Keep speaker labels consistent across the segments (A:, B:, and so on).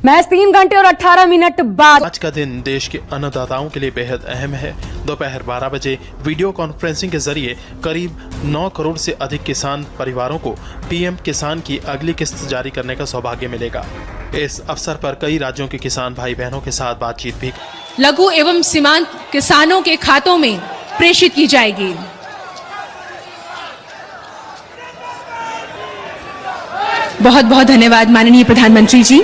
A: Match 3 घंटे और 18 minute बाद।
B: आज का दिन देश के अन्नदाताओं के लिए बेहद अहम है। दोपहर 12 बजे वीडियो कॉन्फ्रेंसिंग के जरिए करीब 9 करोड़ से अधिक किसान परिवारों को पीएम किसान की अगली किस्त जारी करने का सौभाग्य मिलेगा। इस अवसर पर कई राज्यों के किसान भाई बहनों के साथ बातचीत भी
C: लघु एवं सीमांत किसानों के खातों में प्रेषित की जाएगी। बहुत बहुत धन्यवाद माननीय प्रधानमंत्री जी।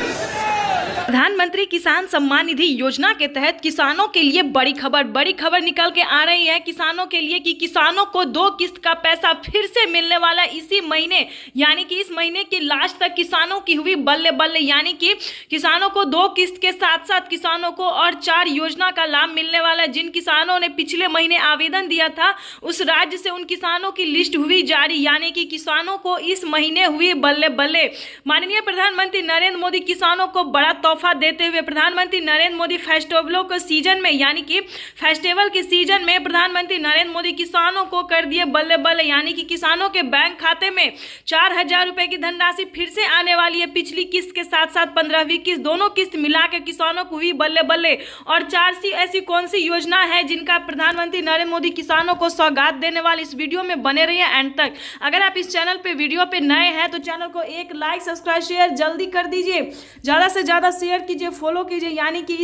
D: प्रधानमंत्री किसान सम्मान निधि योजना के तहत किसानों के लिए बड़ी खबर निकल के आ रही है किसानों के लिए कि किसानों को 2 किस्त का पैसा फिर से मिलने वाला इसी महीने, यानी कि इस महीने के लास्ट तक किसानों की हुई बल्ले बल्ले, यानी कि किसानों को 2 किस्त के साथ साथ किसानों को और 4 योजना का लाभ मिलने वाला। जिन किसानों ने पिछले महीने आवेदन दिया था उस राज्य से उन किसानों की लिस्ट हुई जारी, यानी कि किसानों को इस महीने हुई बल्ले बल्ले। माननीय प्रधानमंत्री नरेंद्र मोदी किसानों को बड़ा तोहफा देते हुए प्रधानमंत्री नरेंद्र मोदी फेस्टिवलों के सीजन में, यानी कि फेस्टिवल के सीजन में प्रधानमंत्री नरेंद्र मोदी किसानों को कर दिए बल्ले बल्ले, यानी कि किसानों के बैंक खाते में 4,000 रुपए की धनराशि फिर से आने वाली है। पिछली किस्त के साथ साथ 15वीं किस्त, दोनों किस्त मिला के किसानों को हुई बल्ले बल्ले। और 4 ऐसी कौन सी योजना है जिनका प्रधानमंत्री नरेंद्र मोदी किसानों को सौगात देने वाले, इस वीडियो में बने रहिए एंड तक। अगर आप इस चैनल पे वीडियो पे नए हैं तो चैनल को एक लाइक सब्सक्राइब शेयर जल्दी कर दीजिए, ज्यादा से ज्यादा शेयर कीजिए, फॉलो कीजिए, यानी कि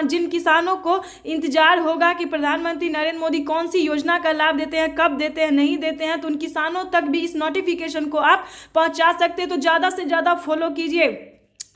D: जिन किसानों को इंतजार होगा कि प्रधानमंत्री नरेंद्र मोदी कौन सी योजना का लाभ देते हैं, कब देते हैं, नहीं देते हैं, तो उन किसानों तक भी इस नोटिफिकेशन को आप पहुंचा सकते हैं। तो ज्यादा से ज्यादा फॉलो कीजिए।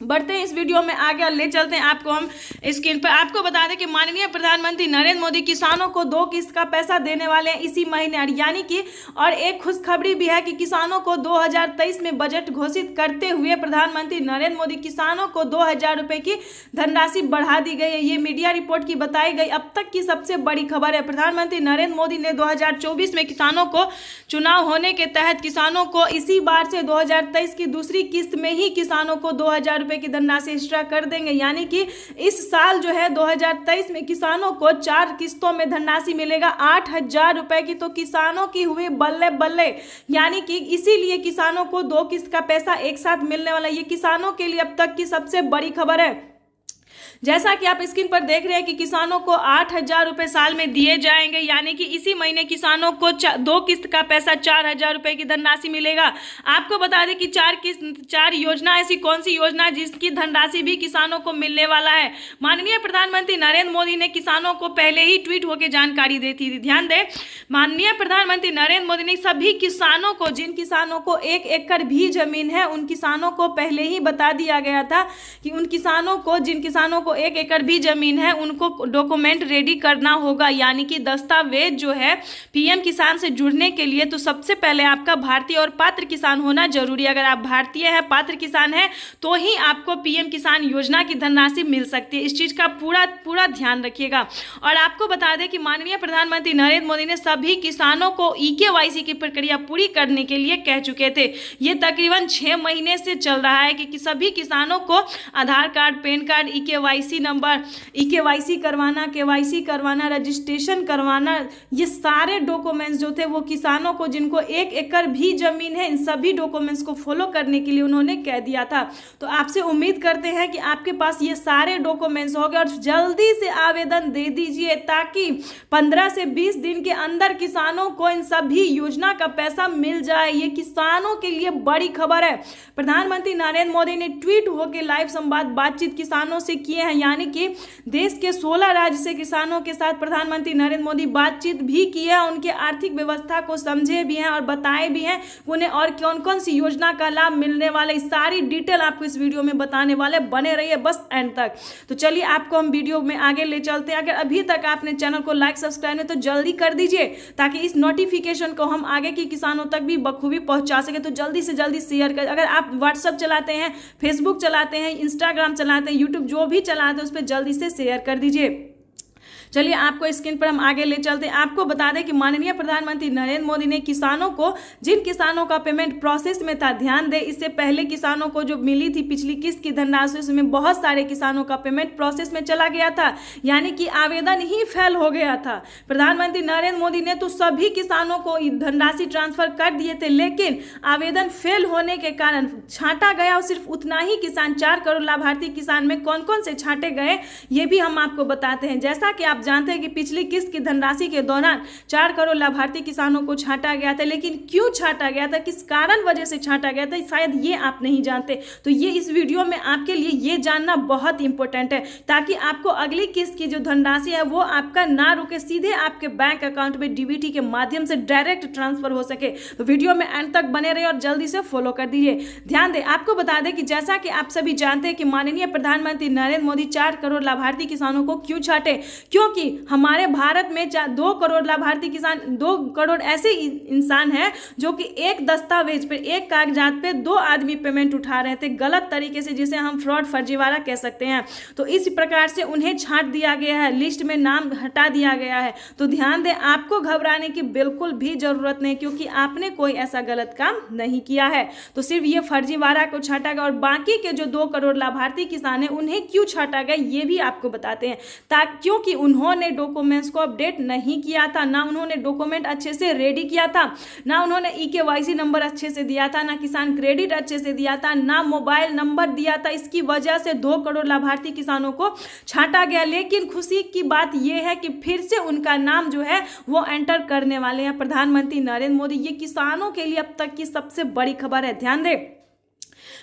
D: बढ़ते हैं इस वीडियो में आगे और ले चलते हैं आपको हम स्क्रीन पर। आपको बता दें कि माननीय प्रधानमंत्री नरेंद्र मोदी किसानों को 2 किस्त का पैसा देने वाले हैं इसी महीने, यानी कि और एक खुशखबरी भी है कि किसानों को 2023 में बजट घोषित करते हुए प्रधानमंत्री नरेंद्र मोदी किसानों को 2,000 रुपए की धनराशि बढ़ा दी गई है। ये मीडिया रिपोर्ट की बताई गई अब तक की सबसे बड़ी खबर है। प्रधानमंत्री नरेंद्र मोदी ने 2024 में किसानों को चुनाव होने के तहत किसानों को इसी बार से 2023 की दूसरी किस्त में ही किसानों को 2,000 रुपए की धनराशि एक्स्ट्रा कर देंगे, यानी कि इस साल जो है 2023 में किसानों को 4 किस्तों में धनराशि मिलेगा 8,000 रुपए की। तो किसानों की हुई बल्ले बल्ले, यानी कि इसीलिए किसानों को 2 किस्त का पैसा एक साथ मिलने वाला। ये किसानों के लिए अब तक की सबसे बड़ी खबर है। जैसा कि आप स्क्रीन पर देख रहे हैं कि किसानों को 8,000 रुपए साल में दिए जाएंगे, यानी कि इसी महीने किसानों को 2 किस्त का पैसा 4,000 रुपए की धनराशि मिलेगा। आपको बता दें कि 4 योजना ऐसी कौन सी योजना है जिसकी धनराशि भी किसानों को मिलने वाला है। माननीय प्रधानमंत्री नरेंद्र मोदी ने किसानों को पहले ही ट्वीट होकर जानकारी दी थी। ध्यान दें, माननीय प्रधानमंत्री नरेंद्र मोदी ने सभी किसानों को, जिन किसानों को 1 एकड़ भी जमीन है उन किसानों को पहले ही बता दिया गया था कि उन किसानों को, जिन किसानों को 1 एकड़ भी जमीन है उनको डॉक्यूमेंट रेडी करना होगा, यानी कि दस्तावेज जो है पीएम किसान से जुड़ने के लिए। तो सबसे पहले आपका भारतीय और पात्र किसान होना जरूरी है। अगर आप भारतीय हैं, पात्र किसान हैं, तो ही आपको पीएम किसान योजना की धनराशि मिल सकती है। इस चीज का पूरा ध्यान रखिएगा। और आपको बता दें कि माननीय प्रधानमंत्री नरेंद्र मोदी ने सभी किसानों को EKYC की प्रक्रिया पूरी करने के लिए कह चुके थे। ये तकरीबन 6 महीने से चल रहा है कि सभी किसानों को Aadhaar card, PAN card, EKYC number, EKYC करवाना, KYC करवाना, रजिस्ट्रेशन करवाना, ये सारे डॉक्यूमेंट्स जो थे वो किसानों को, जिनको 1 एकड़ भी जमीन है, इन सभी डॉक्यूमेंट्स को फॉलो करने के लिए उन्होंने कह दिया था। तो आपसे उम्मीद करते हैं कि आपके पास ये सारे डॉक्यूमेंट्स हो गए और जल्दी से आवेदन दे दीजिए ताकि 15 से 20 दिन के अंदर किसानों को इन सभी योजना का पैसा मिल जाए। ये किसानों के लिए बड़ी खबर है। प्रधानमंत्री नरेंद्र मोदी ने ट्वीट होकर लाइव संवाद बातचीत किसानों से किए हैं, यानी कि देश के 16 राज्य से किसानों के साथ प्रधानमंत्री नरेंद्र मोदी बातचीत भी की है, उनके आर्थिक व्यवस्था को समझे भी हैं और बताए भी हैं उन्हें और कौन कौन सी योजना का लाभ मिलने वाला। इस सारी डिटेल आपको इस वीडियो में बताने वाले, बने रहिए बस एंड तक। तो चलिए आपको हम वीडियो में आगे ले चलते हैं। अगर अभी तक आपने चैनल को लाइक सब्सक्राइब नहीं तो जल्दी कर दीजिए ताकि इस नोटिफिकेशन को हम आगे के किसानों तक भी बखूबी पहुंचा सके। तो जल्दी से जल्दी शेयर कर। अगर आप व्हाट्सएप चलाते हैं, फेसबुक चलाते हैं, इंस्टाग्राम चलाते हैं, यूट्यूब जो भी चलाते हैं उस पर जल्दी से शेयर कर दीजिए। चलिए आपको स्क्रीन पर हम आगे ले चलते हैं। आपको बता दें कि माननीय प्रधानमंत्री नरेंद्र मोदी ने किसानों को, जिन किसानों का पेमेंट प्रोसेस में था, ध्यान दें इससे पहले किसानों को जो मिली थी पिछली किस्त की धनराशि, उसमें बहुत सारे किसानों का पेमेंट प्रोसेस में चला गया था, यानी कि आवेदन ही फेल हो गया था। प्रधानमंत्री नरेंद्र मोदी ने तो सभी किसानों को धनराशि ट्रांसफर कर दिए थे, लेकिन आवेदन फेल होने के कारण छांटा गया और सिर्फ उतना ही किसान, 4 करोड़ लाभार्थी किसान में कौन कौन से छांटे गए ये भी हम आपको बताते हैं। जैसा कि आप जानते हैं कि पिछली किस्त की धनराशि के दौरान 4 करोड़ लाभार्थी किसानों को छांटा गया था, लेकिन क्यों छांटा गया था, किस कारण वजह से छांटा गया था, शायद ये आप नहीं जानते। तो ये इस वीडियो में आपके लिए ये जानना बहुत इंपॉर्टेंट है, ताकि आपको अगली किस्त की जो धनराशि है वो आपका ना रुके, सीधे आपके बैंक अकाउंट में डीबीटी के माध्यम से डायरेक्ट ट्रांसफर हो सके। तो वीडियो में एंड तक बने रहिए और जल्दी से फॉलो कर दीजिए। ध्यान दें, आपको बता दें कि जैसा कि आप सभी जानते हैं कि माननीय प्रधानमंत्री नरेंद्र मोदी 4 करोड़ लाभार्थी किसानों को क्यों छांटे, क्योंकि हमारे भारत में 2 करोड़ लाभार्थी किसान, 2 करोड़ ऐसे इंसान हैं जो कि एक दस्तावेज पे, एक कागजात पे 2 आदमी पेमेंट उठा रहे थे गलत तरीके से, जिसे हम फ्रॉड, फर्जीवाड़ा कह सकते हैं। तो इस प्रकार से उन्हें छांट दिया गया है, लिस्ट में नाम हटा दिया गया है। तो ध्यान दें, आपको घबराने की बिल्कुल भी जरूरत नहीं, क्योंकि आपने कोई ऐसा गलत काम नहीं किया है। तो सिर्फ ये फर्जीवाड़ा को छांटा गया, और बाकी के जो 2 करोड़ लाभार्थी किसान हैं उन्हें क्यों छांटा गया ये भी आपको बताते हैं। क्योंकि उन्होंने डॉक्यूमेंट्स को अपडेट नहीं किया था, ना उन्होंने डॉक्यूमेंट अच्छे से रेडी किया था, ना उन्होंने EKYC नंबर अच्छे से दिया था, ना किसान क्रेडिट अच्छे से दिया था, ना मोबाइल नंबर दिया था। इसकी वजह से 2 करोड़ लाभार्थी किसानों को छांटा गया। लेकिन खुशी की बात यह है कि फिर से उनका नाम जो है वो एंटर करने वाले हैं प्रधानमंत्री नरेंद्र मोदी। ये किसानों के लिए अब तक की सबसे बड़ी खबर है। ध्यान दें,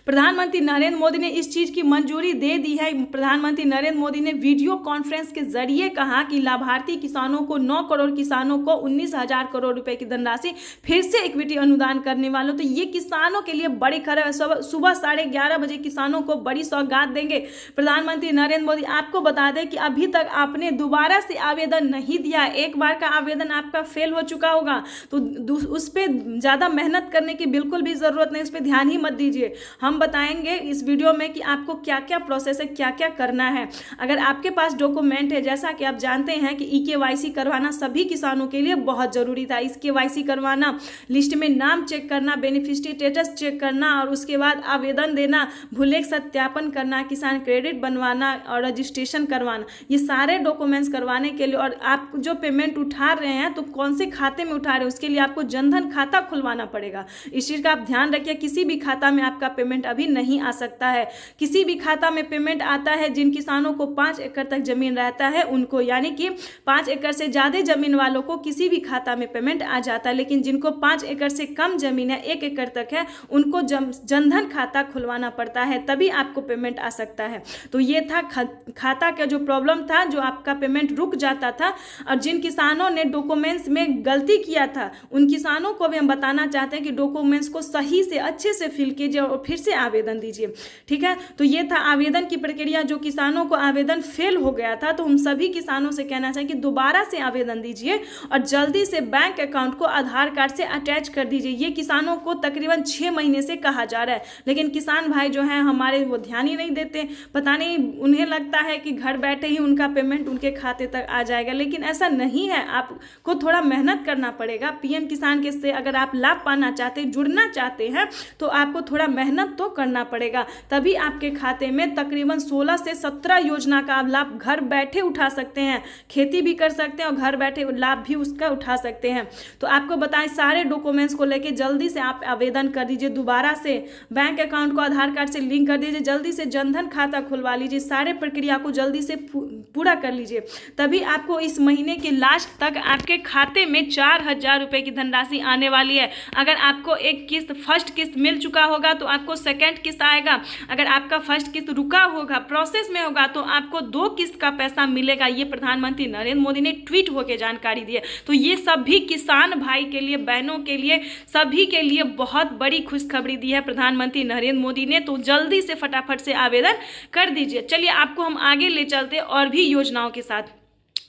D: प्रधानमंत्री नरेंद्र मोदी ने इस चीज की मंजूरी दे दी है। प्रधानमंत्री नरेंद्र मोदी ने वीडियो कॉन्फ्रेंस के जरिए कहा कि लाभार्थी किसानों को, 9 करोड़ किसानों को 19,000 करोड़ रुपए की धनराशि फिर से इक्विटी अनुदान करने वालों। तो ये किसानों के लिए बड़ी खबर है। सुबह 11:30 बजे किसानों को बड़ी सौगात देंगे प्रधानमंत्री नरेंद्र मोदी। आपको बता दें कि अभी तक आपने दोबारा से आवेदन नहीं दिया, एक बार का आवेदन आपका फेल हो चुका होगा, तो उस पर ज्यादा मेहनत करने की बिल्कुल भी जरूरत नहीं, उस पर ध्यान ही मत दीजिए। हम बताएंगे इस वीडियो में कि आपको क्या क्या प्रोसेस है, क्या क्या करना है। अगर आपके पास डॉक्यूमेंट है, जैसा कि आप जानते हैं कि EKYC करवाना सभी किसानों के लिए बहुत जरूरी था। इस KYC करवाना, लिस्ट में नाम चेक करना, बेनिफिशियरी स्टेटस चेक करना, और उसके बाद आवेदन देना, भूलेख सत्यापन करना, किसान क्रेडिट बनवाना और रजिस्ट्रेशन करवाना, ये सारे डॉक्यूमेंट्स करवाने के लिए, और आप जो पेमेंट उठा रहे हैं तो कौन से खाते में उठा रहे हैं उसके लिए आपको जनधन खाता खुलवाना पड़ेगा। इस चीज का आप ध्यान रखिए। किसी भी खाता में आपका पेमेंट अभी नहीं आ सकता है। किसी भी खाता में पेमेंट आता है जिन किसानों को 5 एकड़ तक जमीन रहता है उनको, यानी कि 5 एकड़ से ज्यादा जमीन वालों को किसी भी खाता में पेमेंट आ जाता है, लेकिन जिनको 5 एकड़ से कम जमीन है, 1 एकड़ तक है, उनको जनधन खाता खुलवाना पड़ता है, तभी आपको पेमेंट आ सकता है। तो ये था खाता का जो प्रॉब्लम था, जो आपका पेमेंट रुक जाता था। और जिन किसानों ने डॉक्यूमेंट्स में गलती किया था उन किसानों को भी हम बताना चाहते हैं कि डॉक्यूमेंट्स को सही से, अच्छे से फिल कीजिए और फिर से आवेदन दीजिए। ठीक है, तो ये था आवेदन की प्रक्रिया। जो किसानों को आवेदन फेल हो गया था, तो हम सभी किसानों से कहना चाहिए कि दोबारा से आवेदन दीजिए और जल्दी से बैंक अकाउंट को आधार कार्ड से अटैच कर दीजिए। ये किसानों को तकरीबन 6 महीने से कहा जा रहा है, लेकिन किसान भाई जो हैं हमारे वो ध्यान ही नहीं देते। पता नहीं, उन्हें लगता है कि घर बैठे ही उनका पेमेंट उनके खाते तक आ जाएगा, लेकिन ऐसा नहीं है। आपको थोड़ा मेहनत करना पड़ेगा। PM किसान के से अगर आप लाभ पाना चाहते हैं, जुड़ना चाहते हैं, तो आपको थोड़ा मेहनत तो करना पड़ेगा, तभी आपके खाते में तकरीबन 16 से 17 योजना का आप लाभ घर बैठे उठा सकते हैं। खेती भी कर सकते हैं और घर बैठे लाभ भी उसका उठा सकते हैं। तो आपको बताएं, सारे डॉक्यूमेंट्स को लेके जल्दी से आप आवेदन कर दीजिए। दोबारा से बैंक अकाउंट को आधार कार्ड से लिंक कर दीजिए, जल्दी से जनधन खाता खुलवा लीजिए, सारे प्रक्रिया को जल्दी से पूरा कर लीजिए, तभी आपको इस महीने के लास्ट तक आपके खाते में 4,000 रुपए की धनराशि आने वाली है। अगर आपको एक किस्त, फर्स्ट किस्त मिल चुका होगा तो आपको सेकंड किस्त आएगा। अगर आपका फर्स्ट किस्त रुका होगा, प्रोसेस में होगा, तो आपको 2 किस्त का पैसा मिलेगा। ये प्रधानमंत्री नरेंद्र मोदी ने ट्वीट होकर जानकारी दी है। तो ये सभी किसान भाई के लिए, बहनों के लिए, सभी के लिए बहुत बड़ी खुशखबरी दी है प्रधानमंत्री नरेंद्र मोदी ने। तो जल्दी से फटाफट से आवेदन कर दीजिए। चलिए आपको हम आगे ले चलते और भी योजनाओं के साथ,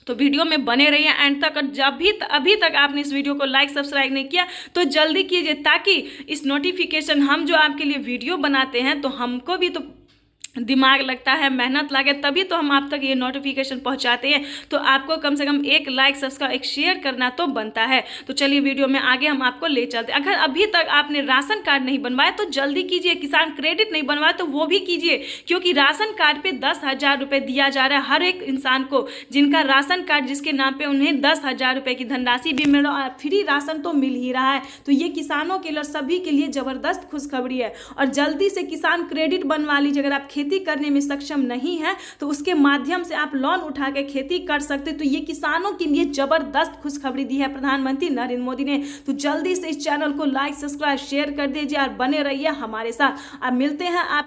D: तो वीडियो में बने रहिए एंड तक। और जब भी अभी तक आपने इस वीडियो को लाइक सब्सक्राइब नहीं किया तो जल्दी कीजिए, ताकि इस नोटिफिकेशन हम जो आपके लिए वीडियो बनाते हैं तो हमको भी तो दिमाग लगता है, मेहनत लगे, तभी तो हम आप तक ये नोटिफिकेशन पहुंचाते हैं। तो आपको कम से कम एक लाइक, सब्सक्राइब, एक शेयर करना तो बनता है। तो चलिए वीडियो में आगे हम आपको ले चलते हैं। अगर अभी तक आपने राशन कार्ड नहीं बनवाया तो जल्दी कीजिए, किसान क्रेडिट नहीं बनवाया तो वो भी कीजिए, क्योंकि राशन कार्ड पे 10,000 रुपये दिया जा रहा है हर एक इंसान को। जिनका राशन कार्ड जिसके नाम पे उन्हें 10,000 रुपये की धनराशि भी मिल रहा है, फ्री राशन तो मिल ही रहा है। तो ये किसानों के लिए, सभी के लिए जबरदस्त खुशखबरी है। और जल्दी से किसान क्रेडिट बनवा लीजिए। अगर आप खेती करने में सक्षम नहीं है तो उसके माध्यम से आप लोन उठा के खेती कर सकते। तो ये किसानों के लिए जबरदस्त खुशखबरी दी है प्रधानमंत्री नरेंद्र मोदी ने। तो जल्दी से इस चैनल को लाइक, सब्सक्राइब, शेयर कर दीजिए और बने रहिए हमारे साथ। अब मिलते हैं आप